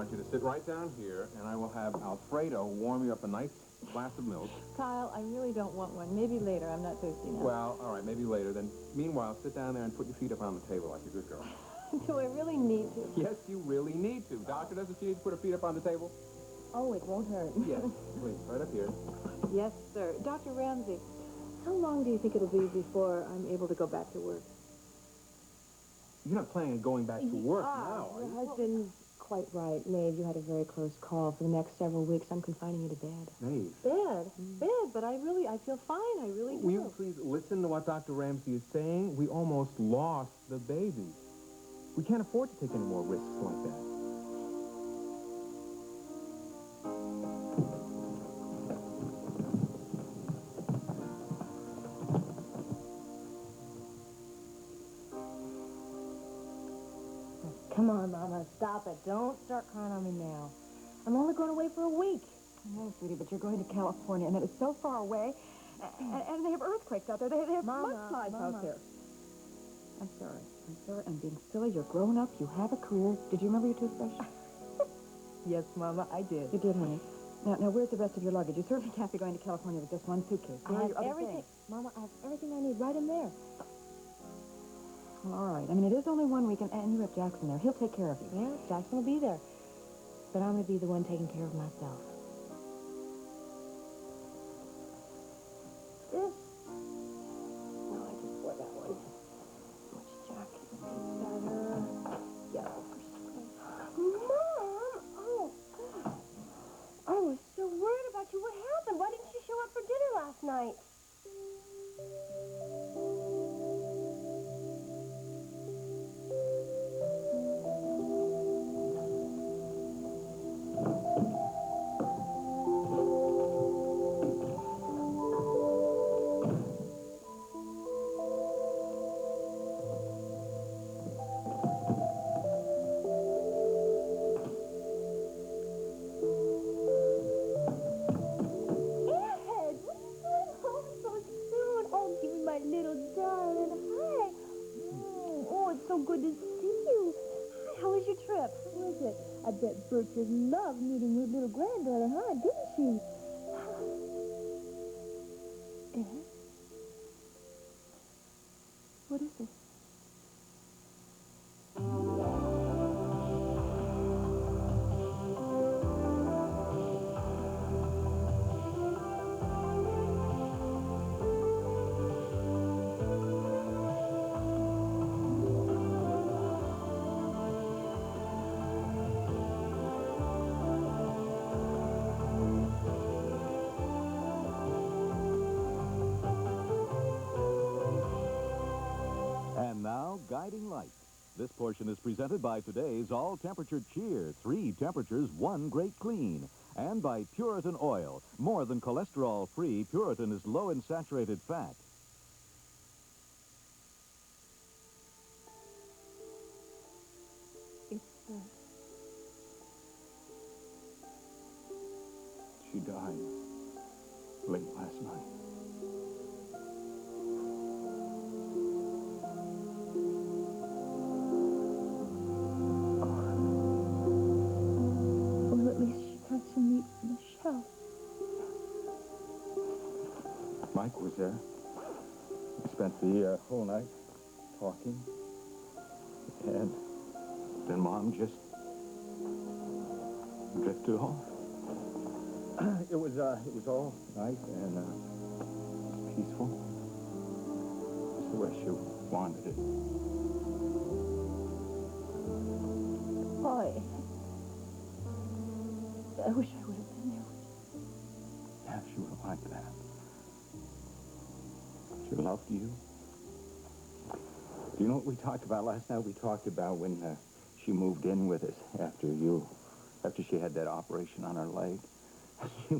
want you to sit right down here, and I will have Alfredo warm you up a nice glass of milk. Kyle, I really don't want one. Maybe later. I'm not thirsty now. Well, all right, maybe later. Then, meanwhile, sit down there and put your feet up on the table like a good girl. Do I really need to? Yes, you really need to. Doctor, doesn't she need to put her feet up on the table? Oh, it won't hurt. Yes, please, right up here. Yes, sir. Dr. Ramsey, how long do you think it'll be before I'm able to go back to work? You're not planning on going back to work now, are Your you? husband's quite right, Maeve. You had a very close call. For the next several weeks, I'm confining you to bed. Maeve. Bed, but I feel fine. I really do. Will you please listen to what Dr. Ramsey is saying? We almost lost the baby. We can't afford to take any more risks like that. Come on, Mama, stop it. Don't start crying on me now. I'm only going away for a week. I know, sweetie, but you're going to California, and it is so far away. And they have earthquakes out there. They have mudslides out there. I'm sorry. I'm being silly. You're grown up. You have a career. Did you remember your toothbrush? Yes, Mama, I did. You did, honey. Now, where's the rest of your luggage? You certainly can't be going to California with just one suitcase. I have everything. Mama, I have everything I need right in there. Well, all right. I mean, it is only 1 week, and you have Jackson there. He'll take care of you. Yeah, Jackson will be there. But I'm going to be the one taking care of myself. This? No, I just wore that one. Which jacket? Pink feather. Yellow for spring. Mom! Oh, God. I was so worried about you. What happened? Why didn't you show up for dinner last night? I bet Bert just loved meeting your little granddaughter, huh? Didn't she? What is it? Guiding Light. This portion is presented by today's all-temperature cheer, 3 temperatures, 1 great clean. And by Puritan Oil. More than cholesterol-free, Puritan is low in saturated fat. She died late last night. To meet Michelle. Mike was there. We spent the whole night talking. And then Mom just drifted off. It was all nice and peaceful. Just the way she wanted it. Boy. I wish I would have been there with you. Yeah, she would have liked that. She loved you. Do you know what we talked about last night? We talked about when she moved in with us after she had that operation on her leg. She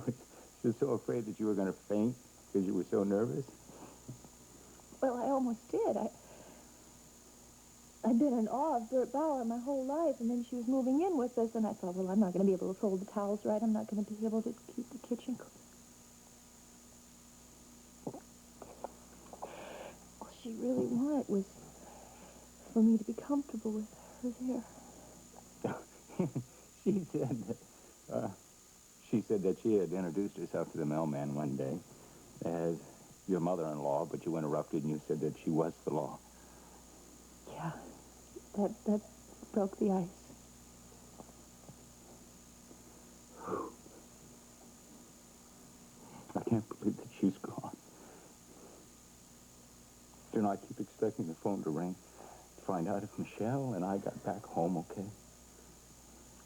was so afraid that you were going to faint because you were so nervous. Well, I almost did. I've been in awe of Bert Bauer my whole life, and then she was moving in with us, and I thought, well, I'm not going to be able to fold the towels right. I'm not going to be able to keep the kitchen clean. All she really wanted was for me to be comfortable with her there. She said she said that she had introduced herself to the mailman one day as your mother-in-law, but you interrupted and you said that she was the law. Yeah, that broke the ice. I can't believe that she's gone. You know, I keep expecting the phone to ring to find out if Michelle and I got back home okay.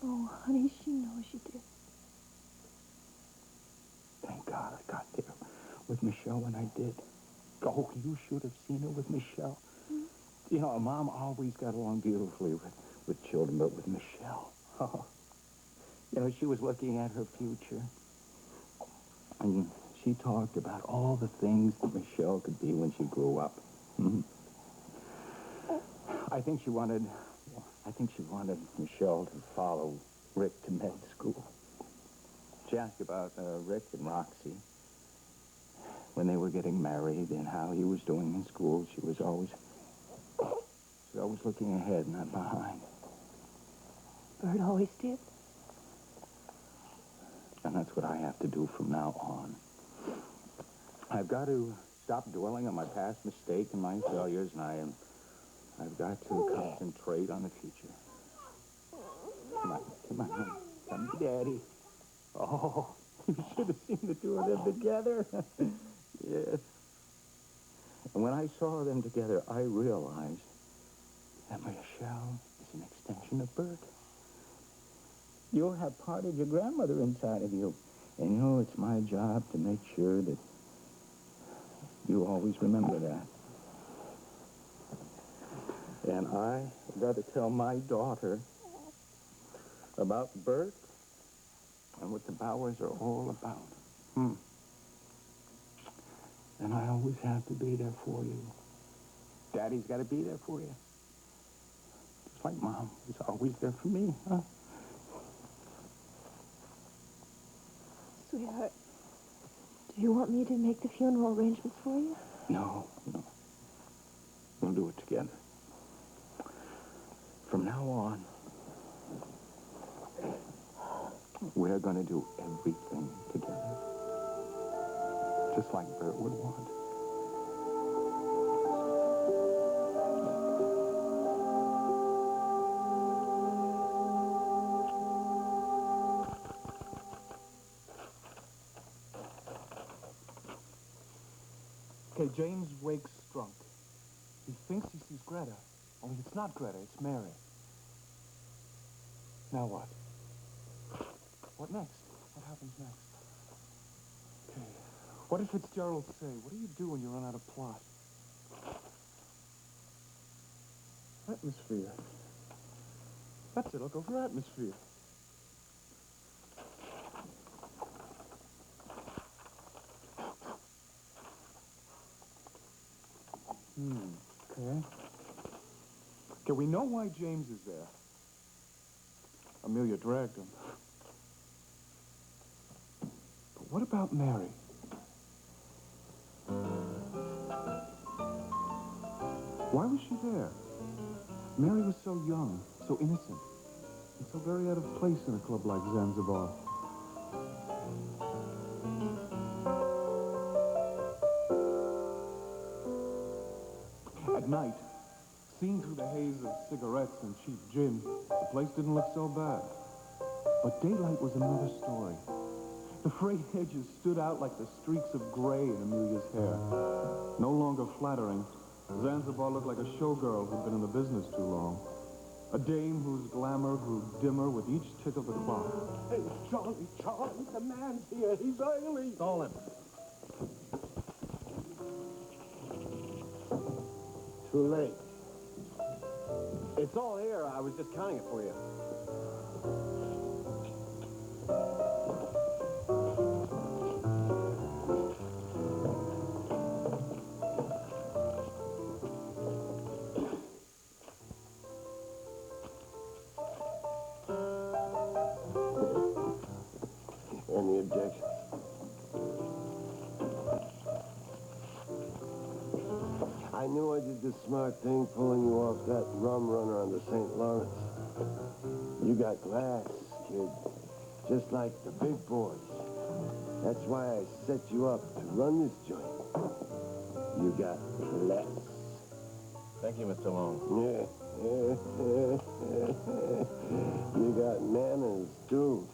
Oh, honey, she knows you did. Thank God I got there with Michelle when I did. Oh, you should have seen her with Michelle. You know, Mom always got along beautifully with children, but with Michelle, oh, you know, she was looking at her future. And she talked about all the things that Michelle could be when she grew up. Mm-hmm. I think she wanted Michelle to follow Rick to med school. She asked about Rick and Roxy when they were getting married and how he was doing in school. She was always looking ahead, not behind. Bert always did. And that's what I have to do from now on. I've got to stop dwelling on my past mistake and my failures, and I've got to concentrate on the future. Come on, honey. Come to Daddy. Oh, you should have seen the two of them together. Yes. And when I saw them together, I realized that Michelle is an extension of Bert. You'll have part of your grandmother inside of you. And, you know, it's my job to make sure that you always remember that. And I got to tell my daughter about Bert and what the Bowers are all about. And I always have to be there for you. Daddy's got to be there for you. Just like Mom was always there for me, huh? Sweetheart, do you want me to make the funeral arrangements for you? No. We'll do it together. From now on, we're going to do everything together. Just like Bert would want. Okay, James wakes drunk. He thinks he sees Greta. Only it's not Greta, it's Mary. Now what? What next? What happens next? Okay, what if Fitzgerald say? What do you do when you run out of plot? Atmosphere. That's it, I'll go for atmosphere. Okay. Okay, we know why James is there. Amelia dragged him. But what about Mary? Why was she there? Mary was so young, so innocent, and so very out of place in a club like Zanzibar. At night, seen through the haze of cigarettes and cheap gin, the place didn't look so bad. But daylight was another story. The frayed edges stood out like the streaks of gray in Amelia's hair. No longer flattering, Zanzibar looked like a showgirl who'd been in the business too long. A dame whose glamour grew dimmer with each tick of the clock. Hey, Charlie, the man's here. He's early. Call him. Too late. It's all here. I was just counting it for you. Any objections? I knew I did the smart thing pulling you off that rum runner on the St. Lawrence. You got glass. kid. Just like the big boys. That's why I set you up to run this joint. You got class. Thank you, Mr. Long. Yeah. You got manners, too.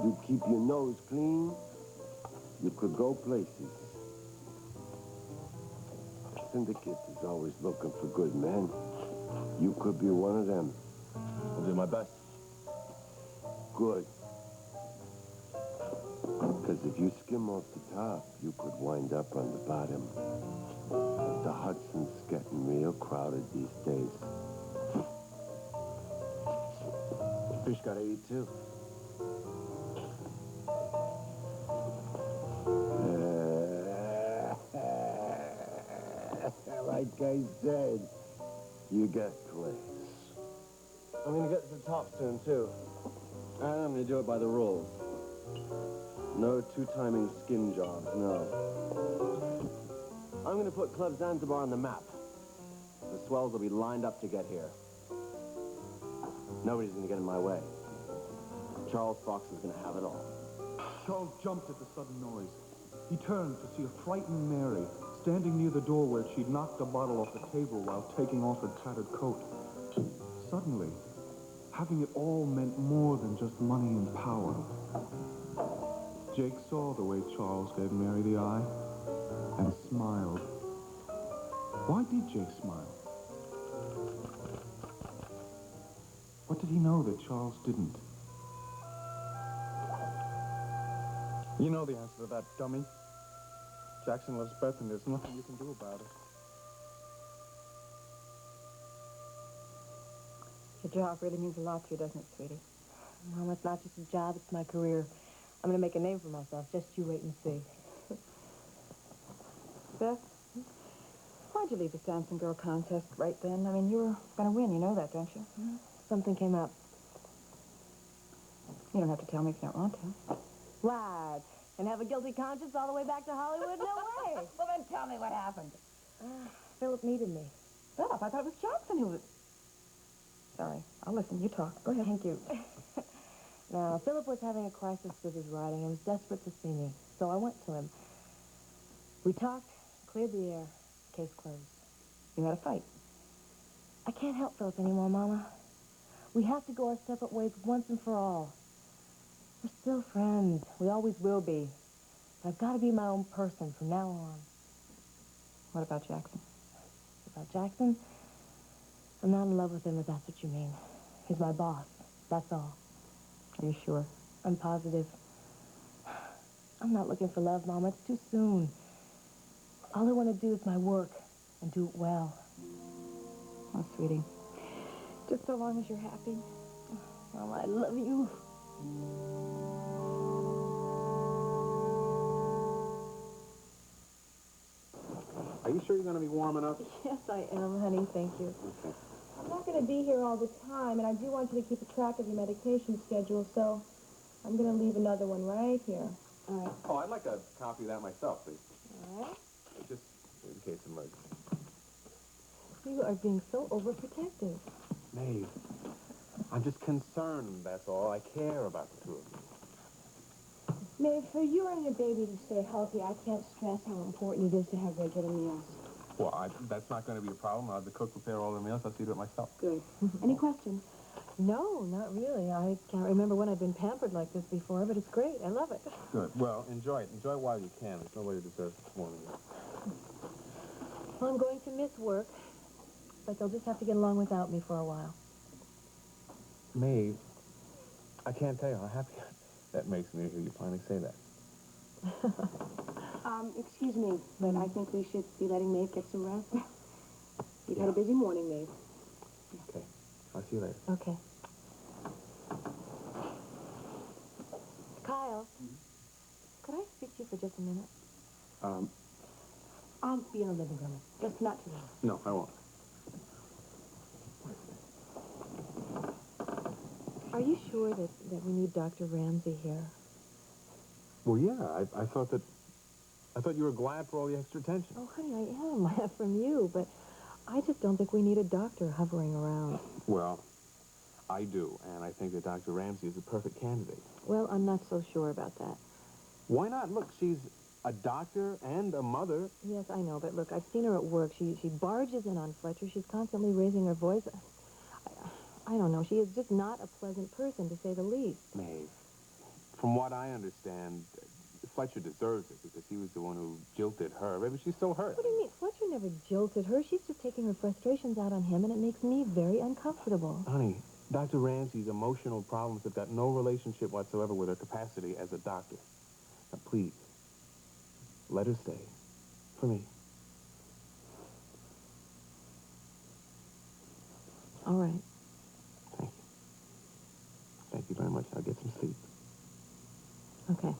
You keep your nose clean, you could go places. Syndicate is always looking for good men. You could be one of them. I'll do my best. Good. Because if you skim off the top, you could wind up on the bottom. The Hudson's getting real crowded these days. Fish got 82. Like I said, you got class. I'm gonna get to the top soon, too. And I'm gonna do it by the rules. No two-timing skin jobs, no. I'm gonna put Club Zanzibar on the map. The swells will be lined up to get here. Nobody's gonna get in my way. Charles Fox is gonna have it all. Charles jumped at the sudden noise. He turned to see a frightened Mary standing near the door where she'd knocked a bottle off the table while taking off her tattered coat. Suddenly, having it all meant more than just money and power. Jake saw the way Charles gave Mary the eye and smiled. Why did Jake smile? What did he know that Charles didn't? You know the answer to that, dummy. Jackson loves Bert, and there's nothing you can do about it. Your job really means a lot to you, doesn't it, sweetie? Mom, it's not just a job, it's my career. I'm gonna make a name for myself. Just you wait and see. Beth, why'd you leave the dancing girl contest right then? I mean, you were going to win, you know that, don't you? Something came up. You don't have to tell me if you don't want to. What? And have a guilty conscience all the way back to Hollywood? No way. Well, then tell me what happened. Philip needed me. Philip, I thought it was Jackson who was... Sorry, I'll listen. You talk. Go ahead. Thank you. Now, Philip was having a crisis with his writing and was desperate to see me, so I went to him. We talked, cleared the air, case closed. You had a fight. I can't help Philip anymore, Mama. We have to go our separate ways once and for all. We're still friends. We always will be. But I've got to be my own person from now on. What about Jackson? About Jackson? I'm not in love with him, if that's what you mean. He's my boss. That's all. Are you sure? I'm positive. I'm not looking for love, Mama. It's too soon. All I want to do is my work and do it well. Oh, sweetie. Just so long as you're happy. Mama, I love you. Are you sure you're going to be warm enough? Yes, I am, honey. Thank you. Okay. I'm not going to be here all the time, and I do want you to keep a track of your medication schedule, so I'm going to leave another one right here. All right. Oh, I'd like a copy of that myself, please. All right. Just in case of emergency. You are being so overprotective. Maeve, I'm just concerned, that's all. I care about the two of you. Maeve, for you and your baby to stay healthy, I can't stress how important it is to have regular meals. Well, that's not going to be a problem. I'll have the cook prepare all the meals. I'll see to it myself. Good. Any questions? No, not really. I can't remember when I've been pampered like this before, but it's great. I love it. Good. Well, enjoy it. Enjoy it while you can. There's nobody who deserves it more than you. Well, I'm going to miss work, but they'll just have to get along without me for a while. Maeve, I can't tell you how happy that makes me to hear you finally say that. Excuse me, but I think we should be letting Maeve get some rest. You've had a busy morning, Maeve. Okay. I'll see you later. Okay. Kyle, could I speak to you for just a minute? I'll be in the living room, just not too long. No, I won't. Are you sure that we need Dr. Ramsey here? Well, yeah, I thought that... I thought you were glad for all the extra attention. Oh, honey, I am from you, but I just don't think we need a doctor hovering around. Well, I do, and I think that Dr. Ramsey is a perfect candidate. Well, I'm not so sure about that. Why not? Look, she's a doctor and a mother. Yes, I know, but look, I've seen her at work. She barges in on Fletcher. She's constantly raising her voice. I don't know. She is just not a pleasant person, to say the least. Maeve, from what I understand, Fletcher deserves it because he was the one who jilted her. Maybe she's so hurt. What do you mean? Fletcher never jilted her. She's just taking her frustrations out on him, and it makes me very uncomfortable. Honey, Dr. Ramsey's emotional problems have got no relationship whatsoever with her capacity as a doctor. Now, please, let her stay. For me. All right. Thank you. Thank you very much. I'll get some sleep. Okay.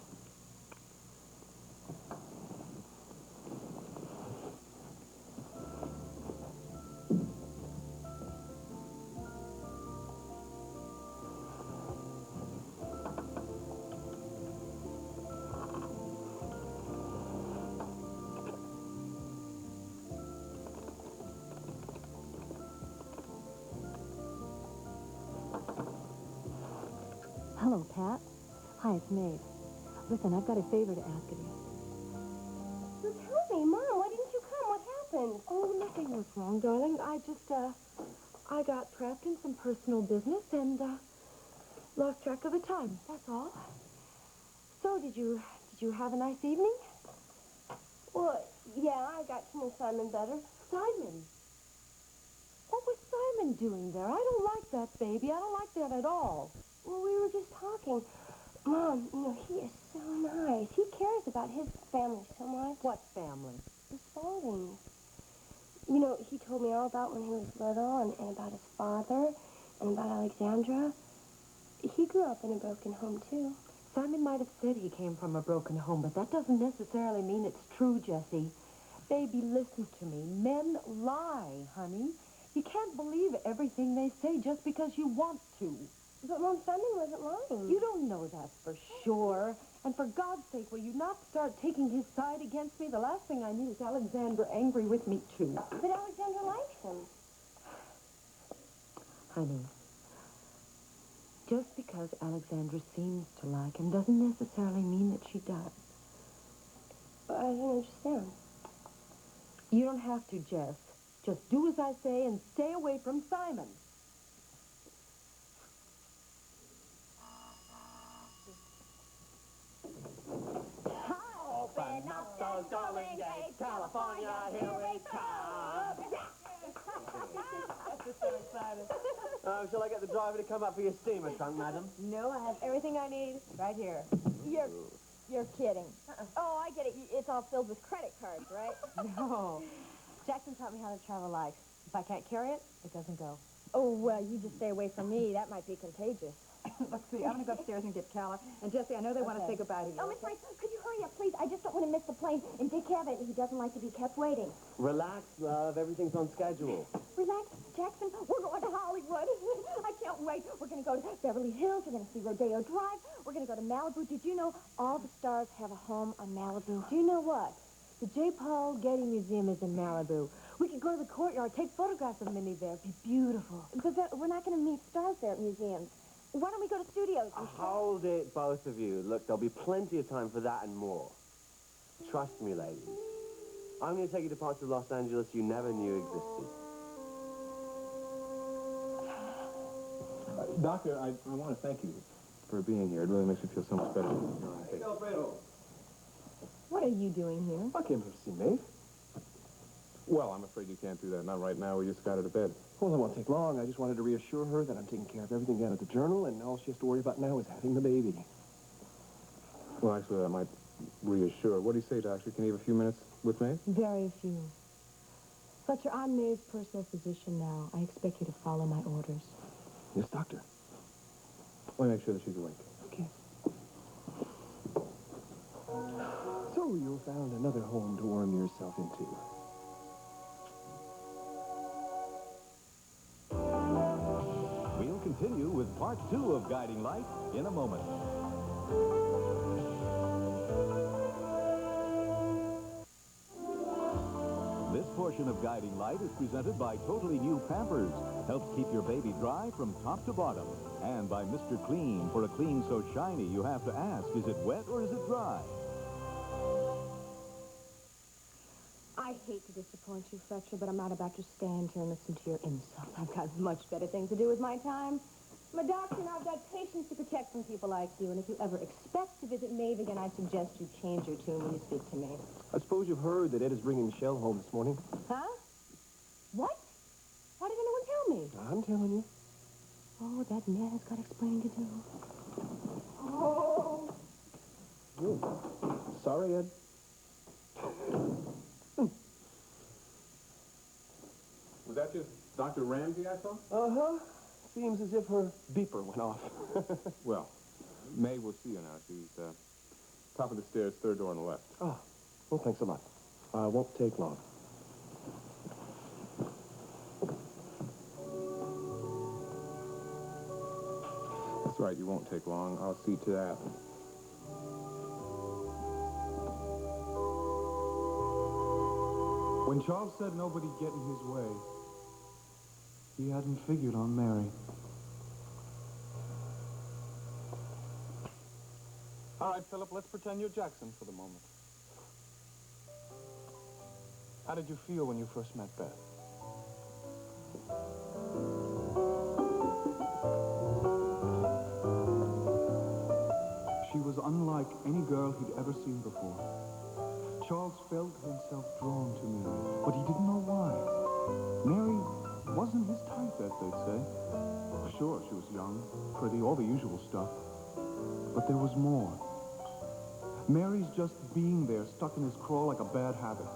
Hello, Pat. Hi, it's Maeve. Listen, I've got a favor to ask of you. So tell me, Mom, why didn't you come? What happened? Oh, nothing was wrong, darling. I got trapped in some personal business and, lost track of the time. That's all. So, did you have a nice evening? Well, yeah, I got to know Simon better. Simon? What was Simon doing there? I don't like that baby. I don't like that at all. Well, we were just talking. Mom, you know, he is so nice. He cares about his family so much. What family? The Spauldings. You know, he told me all about when he was little and about his father and about Alexandra. He grew up in a broken home, too. Simon might have said he came from a broken home, but that doesn't necessarily mean it's true, Jessie. Baby, listen to me. Men lie, honey. You can't believe everything they say just because you want to. But, Mom, Simon wasn't lying. You don't know that for sure. And for God's sake, will you not start taking his side against me? The last thing I need is Alexandra angry with me, too. But Alexandra likes him. Honey, just because Alexandra seems to like him doesn't necessarily mean that she does. I don't understand. You don't have to, Jess. Just do as I say and stay away from Simon. Open up those golden gates, California, here we come. That's so excited. Shall I get the driver to come up for your steamer trunk, madam? No, I have everything I need right here. You're kidding. Oh, I get it. It's all filled with credit cards, right? No. Jackson taught me how to travel life. If I can't carry it, it doesn't go. Oh, well, you just stay away from me. That might be contagious. Let's see. I'm going to go upstairs and get Calla. And, Jesse, I know they want to say goodbye to you. Oh, Miss Rice, could you hurry up, please? I just don't want to miss the plane. And Dick Cavett, he doesn't like to be kept waiting. Relax, love. Everything's on schedule. Relax, Jackson. We're going to Hollywood. I can't wait. We're going to go to Beverly Hills. We're going to see Rodeo Drive. We're going to go to Malibu. Did you know all the stars have a home on Malibu? Do you know what? The J. Paul Getty Museum is in Malibu. We could go to the courtyard, take photographs of Minnie there. It'd be beautiful. But we're not going to meet stars there at museums. Why don't we go to studios? Hold it, both of you. Look, there'll be plenty of time for that and more. Trust me, ladies. I'm going to take you to parts of Los Angeles you never knew existed. Doctor, I want to thank you for being here. It really makes me feel so much better. Hey, Alfredo. What are you doing here? I came here to see Maeve. Well, I'm afraid you can't do that. Not right now. We just got her to bed. Well, it won't take long. I just wanted to reassure her that I'm taking care of everything down at the journal, and all she has to worry about now is having the baby. Well, actually, that might reassure. What do you say, Doctor? Can you have a few minutes with Maeve? Very few. Fletcher, I'm Maeve's personal physician now. I expect you to follow my orders. Yes, doctor. Let me make sure that she's awake. Okay. So you found another home to warm yourself into. We'll continue with part 2 of Guiding Light in a moment. portion of Guiding Light is presented by totally new Pampers. Helps keep your baby dry from top to bottom. And by Mr. Clean. For a clean so shiny, you have to ask, is it wet or is it dry? I hate to disappoint you, Fletcher, but I'm not about to stand here and listen to your insults. I've got much better things to do with my time. I'm a doctor, and I've got patients to protect from people like you. And if you ever expect to visit Maeve again, I suggest you change your tune when you speak to me. I suppose you've heard that Ed is bringing Michelle home this morning. Huh? What? Why didn't anyone tell me? I'm telling you. Oh, that man's got explaining to do. Oh. Sorry, Ed. Was that just Dr. Ramsey I saw? Uh-huh. Seems as if her beeper went off. Well, May will see you now. She's top of the stairs, third door on the left. Oh, well, thanks a lot. Won't take long. That's right, you won't take long. I'll see to that. When Charles said nobody get in his way, he hadn't figured on Mary. All right, Philip, let's pretend you're Jackson for the moment. How did you feel when you first met Beth? She was unlike any girl he'd ever seen before. Charles felt himself drawn to Mary, but he didn't know why. Mary wasn't his type, as they'd say. Sure, she was young, pretty, all the usual stuff. But there was more. Mary's just being there, stuck in his craw like a bad habit.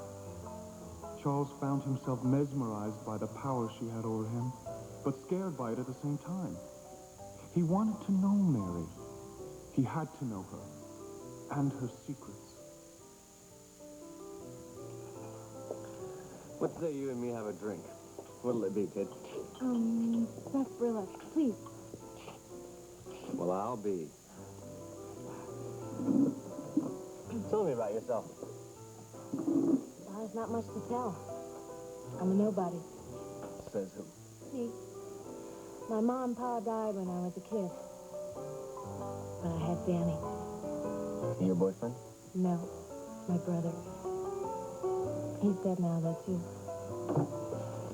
Charles found himself mesmerized by the power she had over him, but scared by it at the same time. He wanted to know Mary. He had to know her, and her secrets. What say you and me have a drink? What'll it be, kid? Sarsaparilla, please. Well, I'll be. Tell me about yourself. Well, there's not much to tell. I'm a nobody. Says who? Me. My mom and pa died when I was a kid. But I had Danny. Your boyfriend? No, my brother. He's dead now, though, too.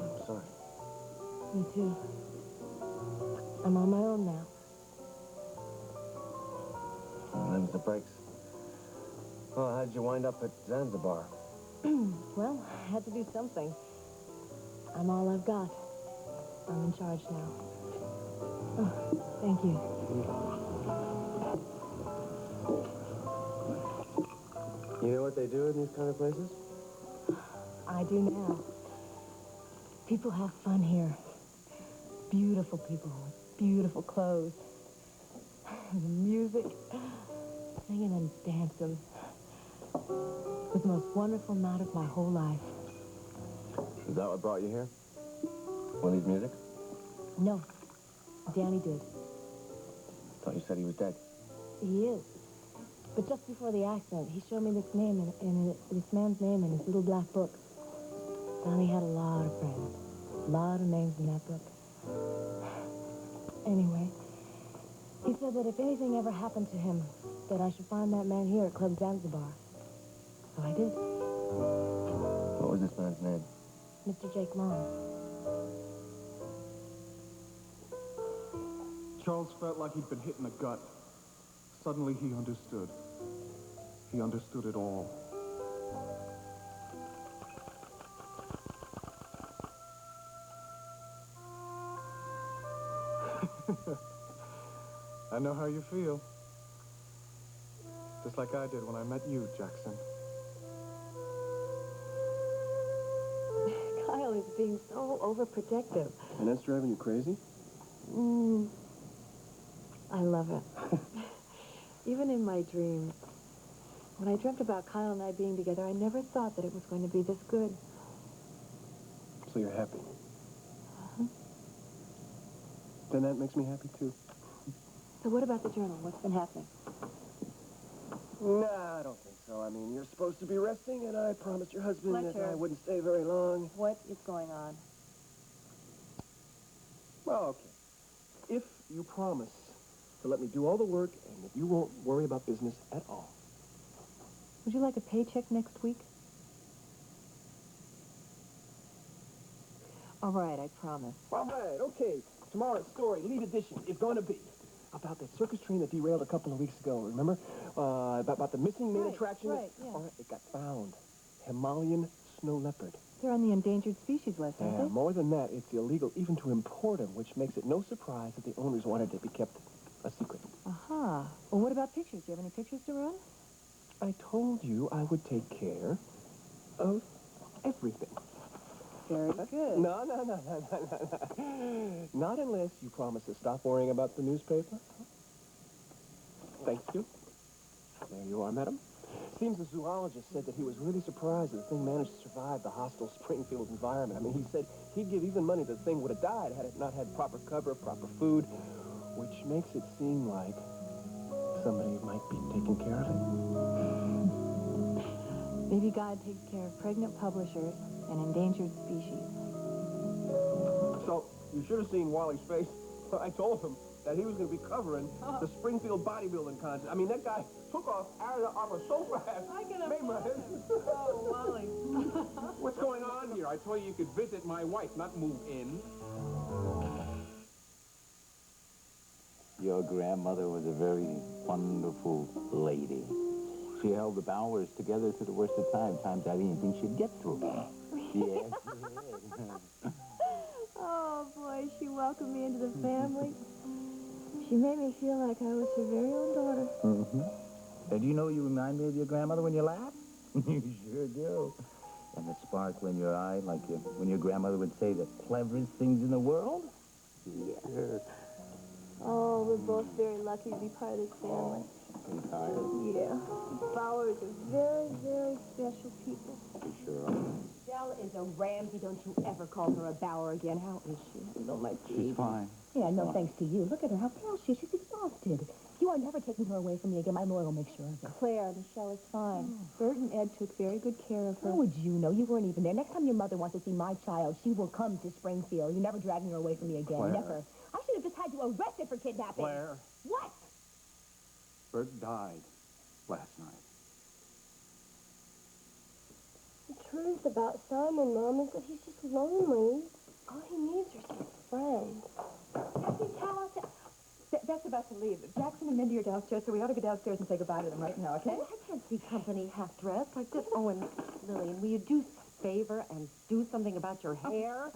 I'm sorry. Me too. I'm on my own now. Them's the breaks. Well, how'd you wind up at Zanzibar? Well, I had to do something. I'm all I've got. I'm in charge now. Oh, thank you. You know what they do in these kind of places? I do now. People have fun here. Beautiful people with beautiful clothes. The music, singing and dancing. It was the most wonderful night of my whole life. Is that what brought you here? Willie's music? No, Danny did. Thought you said he was dead. He is. But just before the accident, he showed me this name in this man's name in his little black book. Danny had a lot of friends. A lot of names in that book. Anyway, he said that if anything ever happened to him, that I should find that man here at Club Zanzibar. So I did. What was this man's name? Mr. Jake Long. Charles felt like he'd been hit in the gut. Suddenly he understood. He understood it all. I know how you feel. Just like I did when I met you, Jackson. Kyle is being so overprotective. And that's driving you crazy? I love it. Even in my dreams, when I dreamt about Kyle and I being together, I never thought that it was going to be this good. So you're happy? Then that makes me happy, too. So what about the journal? What's been happening? Nah, I don't think so. I mean, you're supposed to be resting, and I promised your husband that Fletcher. I wouldn't stay very long. What is going on? Well, okay. If you promise to let me do all the work and that you won't worry about business at all. Would you like a paycheck next week? All right, I promise. All right, okay. Tomorrow's story, lead edition, is going to be about that circus train that derailed a couple of weeks ago, remember? About the missing main attraction. right, yeah. All right, it got found. Himalayan snow leopard. They're on the endangered species list, aren't Yeah, they? more than that, it's illegal even to import them, which makes it no surprise that the owners wanted it to be kept a secret. Aha. Well, what about pictures? Do you have any pictures to run? I told you I would take care of everything. Very good. No. Not unless you promise to stop worrying about the newspaper. Thank you. There you are, madam. Seems the zoologist said that he was really surprised that the thing managed to survive the hostile Springfield environment. I mean, he said he'd give even money that the thing would have died had it not had proper cover, proper food, which makes it seem like somebody might be taking care of it. Maybe God takes care of pregnant publishers and endangered species. So, you should have seen Wally's face. I told him that he was going to be covering the Springfield bodybuilding contest. I mean, that guy took off out of the armor so fast. I can imagine. Oh, Wally. What's going on here? I told you could visit my wife, not move in. Your grandmother was a very wonderful lady. She held the Bowers together through the worst of times I didn't think she'd get through. Yes, she did. Oh, boy, she welcomed me into the family. She made me feel like I was her very own daughter. Mm-hmm. And you know you remind me of your grandmother when you laugh? You sure do. And the sparkle in your eye, like when your grandmother would say the cleverest things in the world? Yeah. Sure. Oh, we're both very lucky to be part of this family. I'm tired. Yeah. Bowers are very, very special people. You sure are. Dell is a Ramsey. Don't you ever call her a Bower again. How is she? No, my She's fine. Yeah, no thanks to you. Look at her. How pale she is. She's exhausted. You are never taking her away from me again. My lawyer will make sure of it. Claire, Michelle is fine. Bert and Ed took very good care of her. How would you know? You weren't even there. Next time your mother wants to see my child, she will come to Springfield. You're never dragging her away from me again. Claire. Never. I should have just had you arrested for kidnapping. Claire, What? Bert died last night. The truth about Simon, Mom, is that he's just lonely. All he needs are some friends. Jesse, tell us. That's about to leave. Jackson and Mindy are downstairs, so we ought to go downstairs and say goodbye to them right now, okay? I can't see company half-dressed like this. Oh, and Lillian, will you do us a favor and do something about your hair?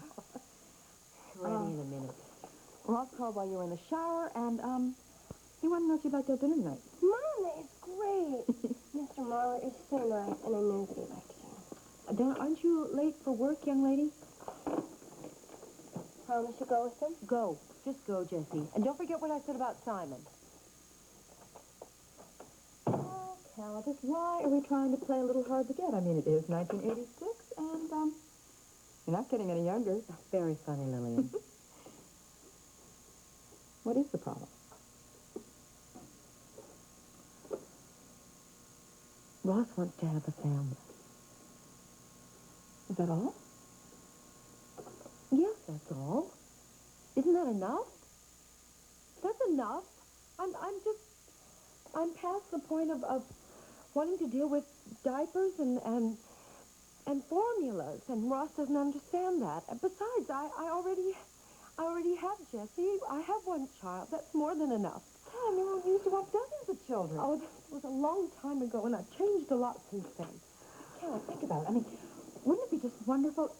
Ready in a minute. Ross called while you were in the shower, and, he wanted to know if you'd like to have dinner tonight. Mom, that is great. Mr. Mahler is so nice, and I know that he likes you. Then aren't you late for work, young lady? Promise you'll go with him? Go. Just go, Jessie. And don't forget what I said about Simon. Oh, Countess, why are we trying to play a little hard to get? I mean, it is 1986, and, you're not getting any younger. Very funny, Lillian. What is the problem? Ross wants to have a family. Is that all? Yes, that's all. Isn't that enough? That's enough. I'm past the point of wanting to deal with diapers and formulas, and Ross doesn't understand that. And besides, I already have Jessie. I have one child. That's more than enough. Tell me, you used to want dozens of children. Oh, that was a long time ago, and I've changed a lot since then. Carol, think about it. I mean, wouldn't it be just wonderful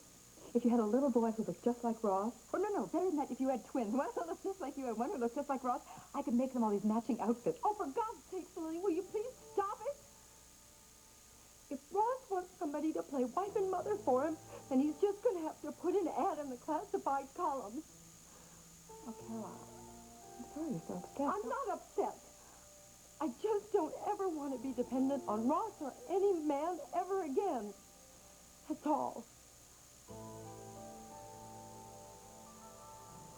if you had a little boy who looked just like Ross? Or no, better than that, if you had twins. One who looks just like you and one who looks just like Ross. I could make them all these matching outfits. Oh, for God's sake, Lily, will you please stop it? If Ross wants somebody to play wife and mother for him, then he's just going to have to put an ad in the classified columns. Oh, Carol, I'm sorry you're so upset. I'm not upset. I just don't ever want to be dependent on Ross or any man ever again. That's all.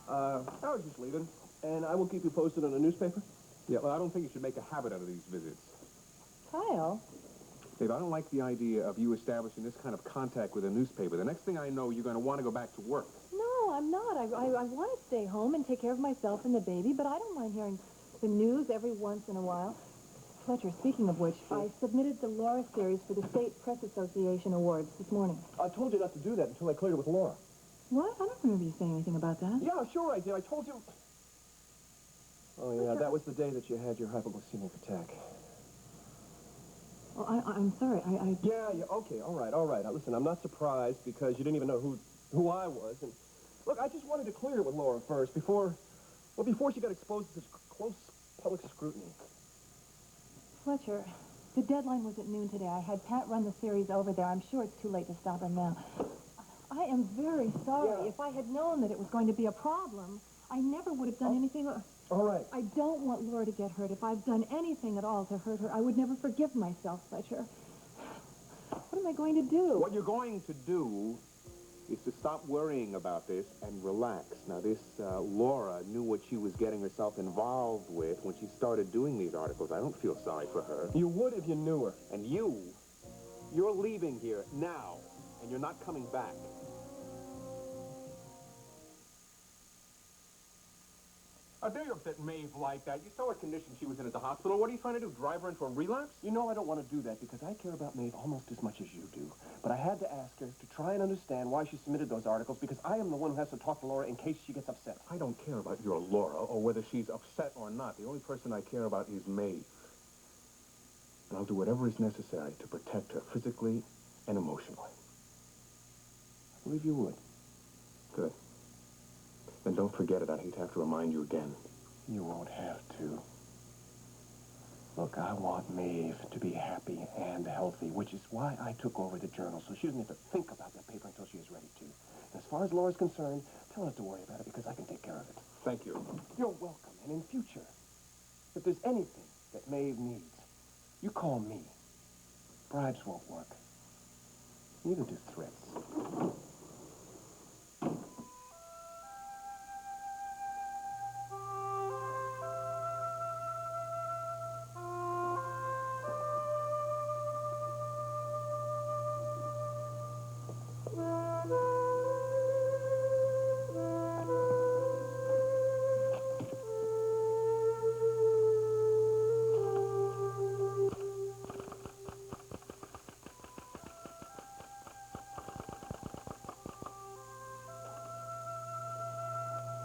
I was just leaving, and I will keep you posted on the newspaper. Yeah, well, I don't think you should make a habit out of these visits. Kyle? Dave, I don't like the idea of you establishing this kind of contact with a newspaper. The next thing I know, you're going to want to go back to work. No, I'm not. I want to stay home and take care of myself and the baby, but I don't mind hearing the news every once in a while. Fletcher, speaking of which, I submitted the Laura series for the State Press Association Awards this morning. I told you not to do that until I cleared it with Laura. What? I don't remember you saying anything about that. Yeah, sure I did. I told you... Oh, yeah, that was the day that you had your hypoglycemic attack. Oh, I'm sorry. Yeah, okay, all right. Now, listen, I'm not surprised because you didn't even know who I was. And look, I just wanted to clear it with Laura first before she got exposed to such close public scrutiny. Fletcher, the deadline was at noon today. I had Pat run the series over there. I'm sure it's too late to stop him now. I am very sorry. Yeah. If I had known that it was going to be a problem, I never would have done anything. All right. I don't want Laura to get hurt. If I've done anything at all to hurt her, I would never forgive myself, Fletcher. What am I going to do? What you're going to do is to stop worrying about this and relax. Now, this Laura knew what she was getting herself involved with when she started doing these articles. I don't feel sorry for her. You would if you knew her. And you're leaving here now, and you're not coming back. I dare you upset Maeve like that. You saw what condition she was in at the hospital. What are you trying to do, drive her into a relapse? You know I don't want to do that because I care about Maeve almost as much as you do. But I had to ask her to try and understand why she submitted those articles because I am the one who has to talk to Laura in case she gets upset. I don't care about your Laura or whether she's upset or not. The only person I care about is Maeve. And I'll do whatever is necessary to protect her physically and emotionally. I believe you would. Good. Then don't forget it. I hate to have to remind you again. You won't have to. Look, I want Maeve to be happy and healthy, which is why I took over the journal, so she doesn't have to think about that paper until she is ready to. And as far as Laura's concerned, tell her not to worry about it because I can take care of it. Thank you. You're welcome. And in future, if there's anything that Maeve needs, you call me. Bribes won't work. Neither do threats.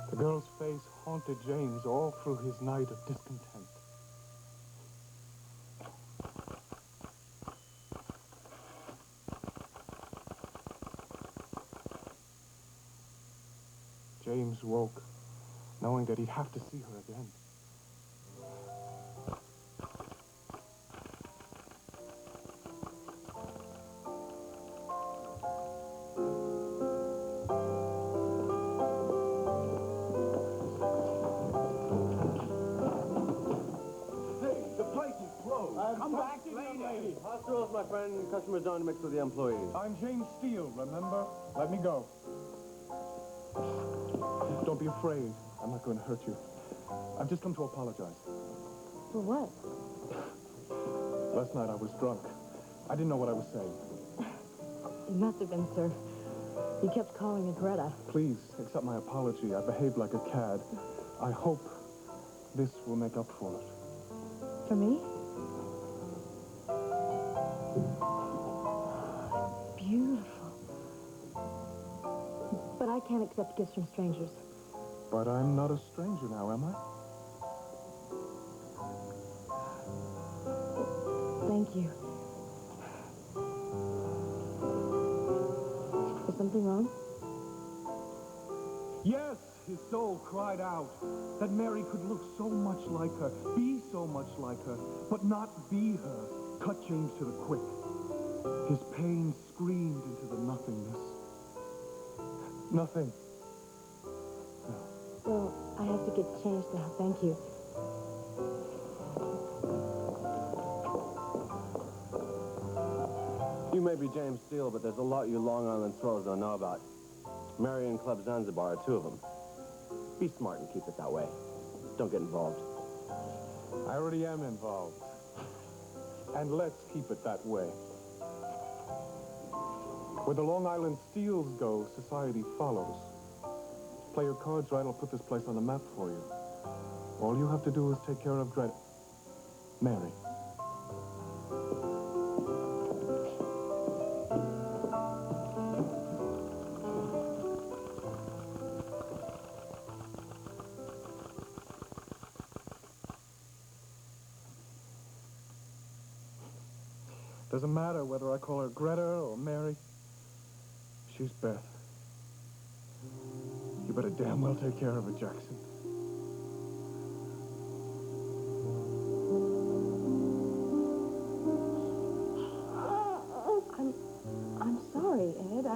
The girl's face haunted James all through his night of discontent. James woke, knowing that he'd have to see her again. Come back, lady. Hospitals, my friend. Customers don't mix with the employees. I'm James Steele, remember? Let me go. Don't be afraid. I'm not going to hurt you. I've just come to apologize. For what? Last night I was drunk. I didn't know what I was saying. You must have been, sir. You kept calling me Greta. Please, accept my apology. I behaved like a cad. I hope this will make up for it. For me? Beautiful. But I can't accept gifts from strangers. But I'm not a stranger now, am I? Thank you. Is something wrong? Yes, his soul cried out that Mary could look so much like her, be so much like her, but not be her. Cut James to the quick. His pain screamed into the nothingness. Nothing. Well, I have to get changed now. Thank you. You may be James Steele, but there's a lot you Long Island swells don't know about. Marion Club Zanzibar are two of them. Be smart and keep it that way. Don't get involved. I already am involved. And let's keep it that way. Where the Long Island Steels go, society follows. Play your cards right, I'll put this place on the map for you. All you have to do is take care of Mary. Doesn't matter whether I call her Greta or Mary. She's Beth. You better damn well take care of her, Jackson. I'm sorry, Ed.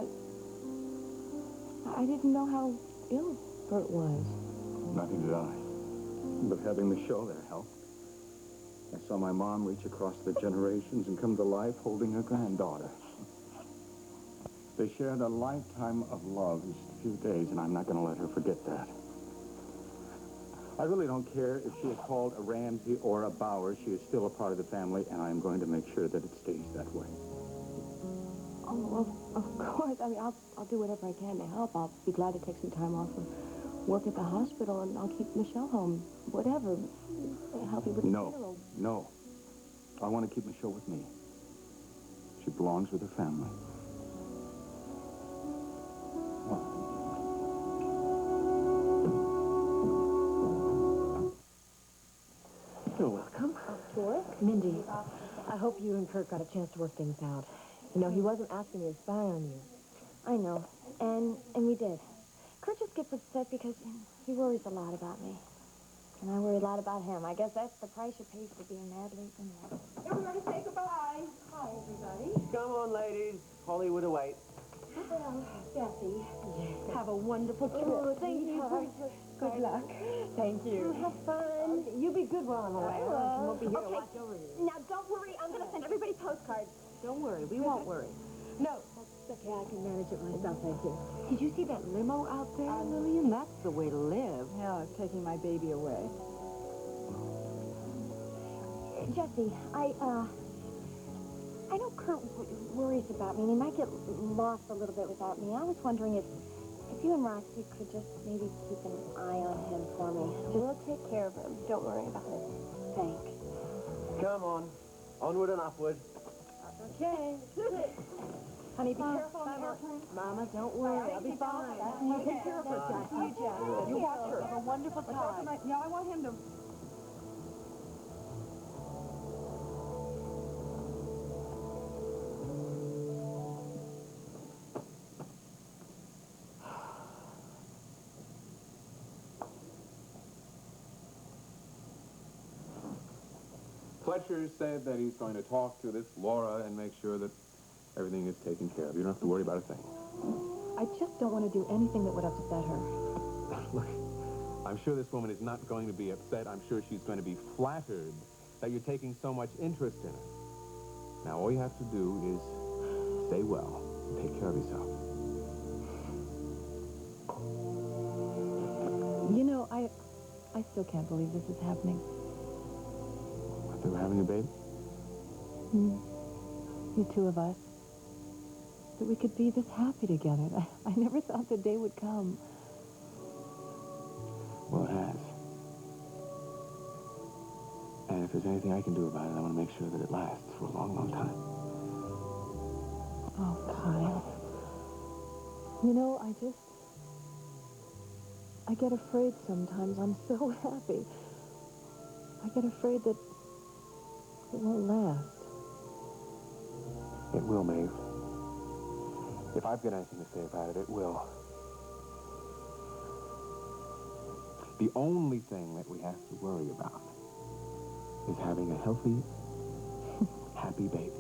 I didn't know how ill Bert was. Nothing did I. But having the show there helped. I saw my mom reach across the generations and come to life holding her granddaughter. They shared a lifetime of love just a few days, and I'm not going to let her forget that. I really don't care if she is called a Ramsey or a Bauer. She is still a part of the family, and I'm going to make sure that it stays that way. Oh, of course. I mean, I'll do whatever I can to help. I'll be glad to take some time off from work at the hospital, and I'll keep Michelle home. Whatever. Help you with the funeral. No. I want to keep Michelle with me. She belongs with her family. You're welcome. Off to work? Mindy, I hope you and Kurt got a chance to work things out. You know, he wasn't asking me to spy on you. I know. And we did. Kurt just gets upset because he worries a lot about me. And I worry a lot about him. I guess that's the price you pay for being madly in love. Everybody say goodbye. Hi, everybody. Come on, ladies. Hollywood await. Well, Jessie, have a wonderful trip. Oh, thank you. Good luck. Thank you. Have fun. Okay, you be good while I'm away. I won't be here to watch over you. Now, don't worry. I'm going to send everybody postcards. Don't worry. We won't worry. No. It's okay. I can manage it myself. Thank you. Did you see that limo out there, Lillian? That's the way to live. Yeah, it's taking my baby away. Jesse, I know Kurt worries about me, and he might get lost a little bit without me. I was wondering if you and Roxy could just maybe keep an eye on him for me. We'll take care of him. Don't worry about it. Thanks. Come on. Onward and upward. Okay. Honey, be careful on the airplane. Mama, don't worry. I'll be fine. You take care of her, Jackie. You watch her. Have a wonderful time. Yeah, I want him to... Fletcher said that he's going to talk to this Laura and make sure that everything is taken care of. You don't have to worry about a thing. I just don't want to do anything that would upset her. Look, I'm sure this woman is not going to be upset. I'm sure she's going to be flattered that you're taking so much interest in her. Now, all you have to do is stay well and take care of yourself. You know, I still can't believe this is happening. They were having a baby? The two of us. That we could be this happy together. I never thought the day would come. Well, it has. And if there's anything I can do about it, I want to make sure that it lasts for a long, long time. Oh, Kyle. You know, I get afraid sometimes. I'm so happy. I get afraid that it won't last. It will, Maeve. If I've got anything to say about it, it will. The only thing that we have to worry about is having a healthy, happy baby.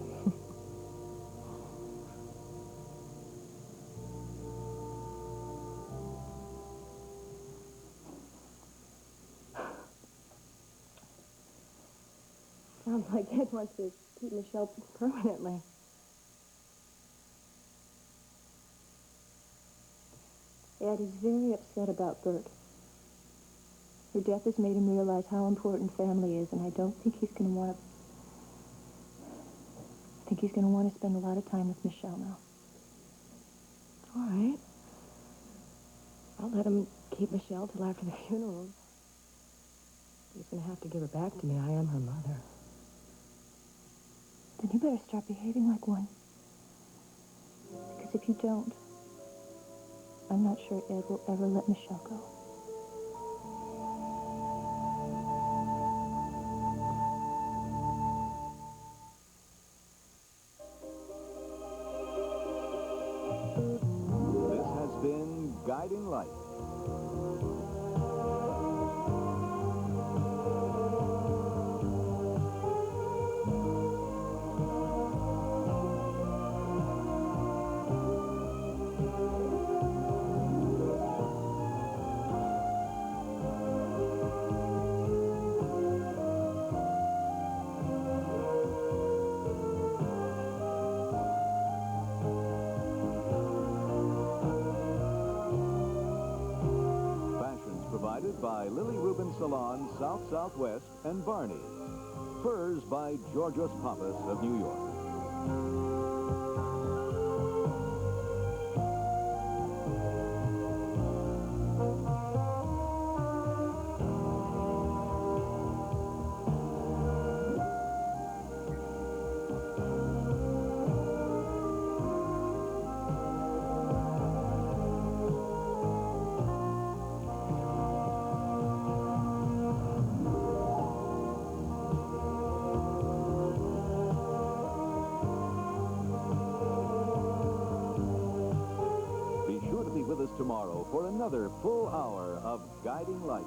Sounds like Ed wants to keep Michelle permanently. Ed is very upset about Bert. Her death has made him realize how important family is, and I don't think he's going to want to think he's going to want to spend a lot of time with Michelle now. All right. I'll let him keep Michelle till after the funeral. He's going to have to give her back to me. I am her mother. Then you better start behaving like one. Because if you don't, I'm not sure Ed will ever let Michelle go. This has been Guiding Light. Provided by Lily Rubin Salon, South Southwest, and Barney's. Furs by Georgios Pappas of New York. Be sure to be with us tomorrow for another full hour of Guiding Light.